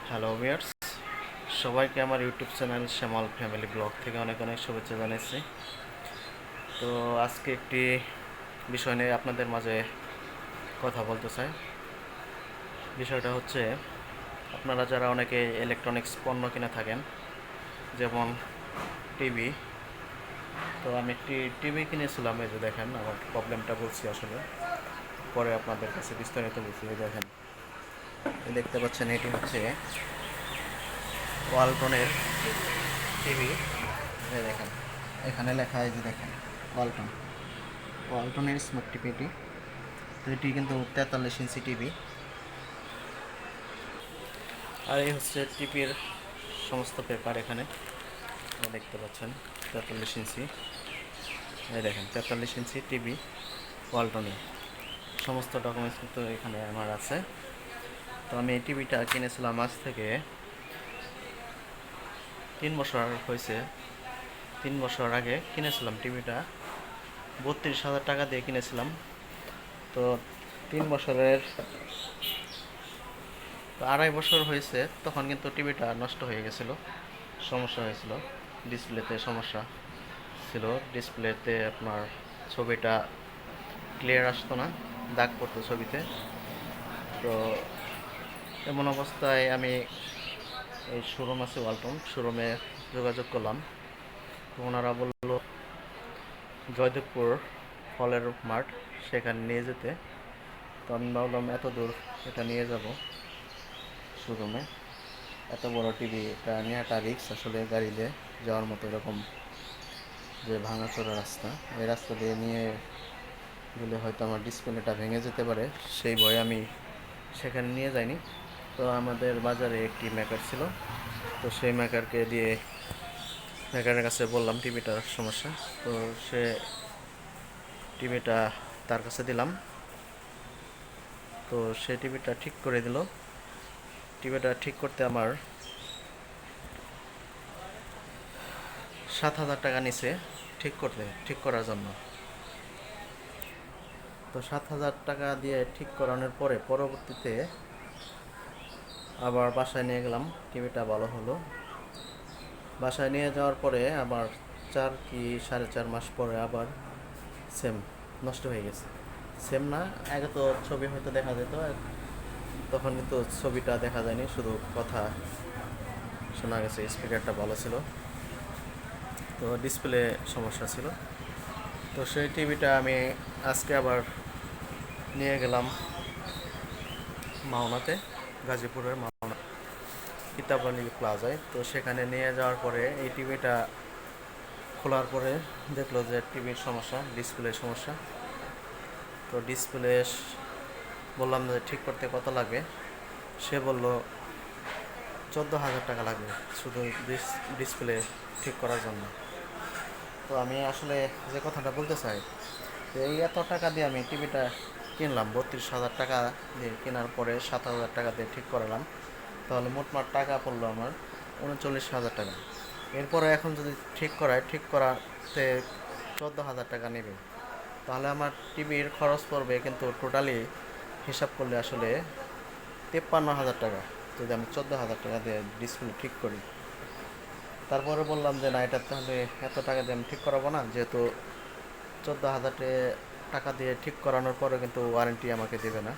Hello viewers, সবাইকে আমার YouTube channel শ্যামল family blog থেকে অনেক অনেক শুভেচ্ছা জানাচ্ছি। তো আজকে একটি বিষয় নিয়ে আপনাদের মাঝে কথা বলতে চাই। বিষয়টা হচ্ছে, আপনারা যারা অনেকে ইলেকট্রনিক্স পণ্য কিনে থাকেন, যেমন টিভি। তো আমি একটি টিভি কিনেছিলাম, এই যে দেখেন আমার প্রবলেমটা বলছি আসলে, পরে আপনাদের কাছে বিস্তারিত বলছি। এই দেখেন, এই দেখতে পাচ্ছেন, এটি হচ্ছে ওয়ালটনের টিভি। এই দেখেন, এখানে লেখা, এই যে দেখেন, ওয়ালটন ওয়ালটনের স্মার্ট টিভি এটি। তো এটি কিন্তু 43 ইঞ্চি টিভি। আর এই হচ্ছে টিভির সমস্ত পেপার, এখানে দেখতে পাচ্ছেন 43 ইঞ্চি। এই দেখেন 43 ইঞ্চি টিভি ওয়ালটনের সমস্ত ডকুমেন্টস কিন্তু এখানে আমার আছে। তো আমি এই টিভিটা কিনেছিলাম আজ থেকে 3 বছর হয়েছে। 3 বছর আগে কিনেছিলাম টিভিটা, 32,000 টাকা দিয়ে কিনেছিলাম। তো 3 বছরের, তো 2.5 বছর হয়েছে, তখন কিন্তু টিভিটা নষ্ট হয়ে গেছিলো, সমস্যা হয়েছিল, ডিসপ্লেতে সমস্যা ছিল। ডিসপ্লেতে আপনার ছবিটা ক্লিয়ার আসতো না, দাগ পড়তো ছবিতে। তো এমন অবস্থায় আমি এই শোরুম আছে ওয়ালটন, শোরুমে যোগাযোগ করলাম। তো ওনারা বললো জয়দেবপুর ফলের মাঠ, সেখানে নিয়ে যেতে। তো আমি ভাবলাম এত দূর এটা নিয়ে যাব শোরুমে, এত বড় টিভি, এটা নিয়ে একটা রিক্স আসলে, গাড়ি দিয়ে যাওয়ার মতো এরকম যে ভাঙাচোরা রাস্তা, এই রাস্তা দিয়ে নিয়ে গেলে হয়তো আমার ডিসপ্লেটা ভেঙে যেতে পারে, সেই ভয়ে আমি সেখানে নিয়ে যাইনি। তো আমাদের বাজারে একটি মেকার ছিল, তো সেই মেকারের কাছে বললাম টিভিটার সমস্যা। তো সে টিভিটা তার কাছে দিলাম, তো সে টিভিটা ঠিক করে দিল। টিভিটা ঠিক করতে আমার 7,000 টাকা নিছে, ঠিক করার জন্য। তো 7,000 টাকা দিয়ে ঠিক করানোর পরে পরবর্তীতে আবার বাসায় নিয়ে গেলাম, টিভিটা ভালো হলো। বাসায় নিয়ে যাওয়ার পরে আবার 4 কি 4.5 মাস পরে আবার সেম নষ্ট হয়ে গেছে। সেম না, আগে তো ছবি হয়তো দেখা যেত, তখন কিন্তু ছবিটা দেখা যায়নি, শুধু কথা শোনা গেছে। স্পিকারটা ভালো ছিল, তো ডিসপ্লে সমস্যা ছিল। তো সেই টিভিটা আমি আজকে আবার নিয়ে গেলাম মাওনাতে, গাজীপুরের মাওনা কিতাবালি প্লাজায়। তো সেখানে নিয়ে যাওয়ার পরে এই টিভিটা খোলার পরে দেখলো যে টিভির সমস্যা, ডিসপ্লে সমস্যা। তো ডিসপ্লে বললাম যে ঠিক করতে কত লাগবে, সে বলল 14,000 টাকা লাগবে শুধু ডিসপ্লে ঠিক করার জন্য। তো আমি আসলে যে কথাটা বলতে চাই, যে এই এত টাকা দিয়ে আমি টিভিটা কিনলাম, 32,000 টাকা দিয়ে কেনার পরে 7,000 টাকা দিয়ে ঠিক করালাম, তাহলে মোটমাট টাকা পড়লো আমার 39,000 টাকা। এরপরে এখন যদি ঠিক করাতে 14,000 টাকা নেবে, তাহলে আমার টিভির খরচ পড়বে কিন্তু টোটালি হিসাব করলে আসলে 53,000 টাকা, যদি আমি 14,000 টাকা দিয়ে ডিসপ্লে ঠিক করি। তারপরে বললাম যে না, এটা তাহলে এত টাকা দিয়ে আমি ঠিক করাবো না, যেহেতু 14,000 টাকা দিয়ে ঠিক করানোর পরে কিন্তু ওয়ারেন্টি আমাকে দেবে না,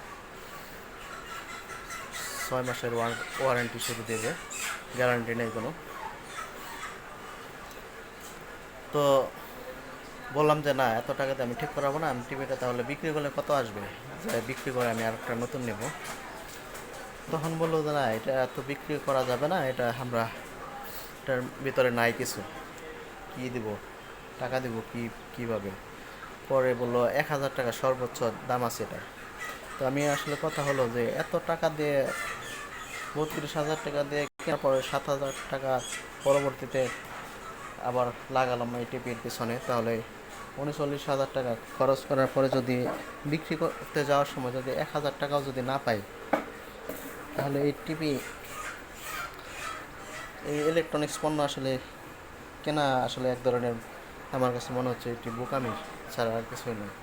6 মাসের ওয়ারেন্টি শুধু দেবে, গ্যারান্টি নেই কোনো। তো বললাম যে না, এত টাকা দিয়ে আমি ঠিক করাবো না, আমি টিভিটা তাহলে বিক্রি করলে কত আসবে, যে বিক্রি করে আমি আর একটা নতুন নেব। তখন বললো যে না, এটা এত বিক্রি করা যাবে না, এটার ভিতরে নাই কিছু, কি দিব, টাকা দিব কিভাবে। পরে বললো 1,000 টাকা সর্বোচ্চ দাম আছে এটা। তো আমি আসলে কথা হলো যে এত টাকা দিয়ে, 32,000 টাকা দিয়ে কেনার পরে 7,000 টাকা পরবর্তীতে আবার লাগালাম এই টিভির পিছনে, তাহলে 39,000 টাকা খরচ করার পরে যদি বিক্রি করতে যাওয়ার সময় যদি 1,000 টাকাও যদি না পাই, তাহলে এই ইলেকট্রনিক্স পণ্য আসলে কেনা আসলে এক ধরনের, আমার কাছে মনে হচ্ছে এটি বোকামি ছাড়া আর কিছুই নয়।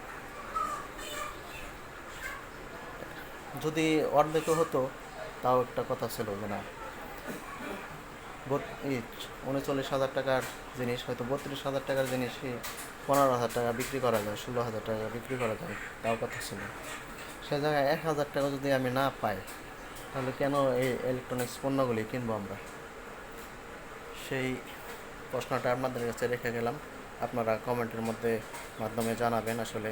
যদি অর্ধেকও হতো তাও একটা কথা ছিল যে না, $39,000 টাকার জিনিস হয়তো $32,000 টাকার জিনিসই $15,000 টাকা বিক্রি করা যায়, $16,000 টাকা বিক্রি করা যায়, তাও কথা ছিল। সে জায়গায় $1,000 যদি আমি না পাই, তাহলে কেন এই ইলেকট্রনিক্স পণ্যগুলি কিনবো আমরা? সেই প্রশ্নটা আপনাদের কাছে রেখে গেলাম। আপনারা কমেন্টের মাধ্যমে জানাবেন আসলে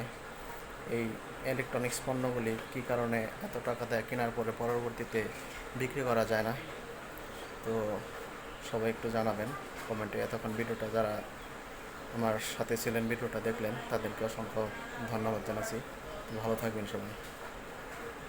এই ইলেকট্রনিক্স পণ্যগুলি কী কারণে এত টাকা দেয় কেনার পরে পরবর্তীতে বিক্রি করা যায় না। তো সবাই একটু জানাবেন কমেন্টে। এতক্ষণ ভিডিওটা যারা আমার সাথে ছিলেন, ভিডিওটা দেখলেন, তাদেরকে অসংখ্য ধন্যবাদ জানাচ্ছি। ভালো থাকবেন সবাই।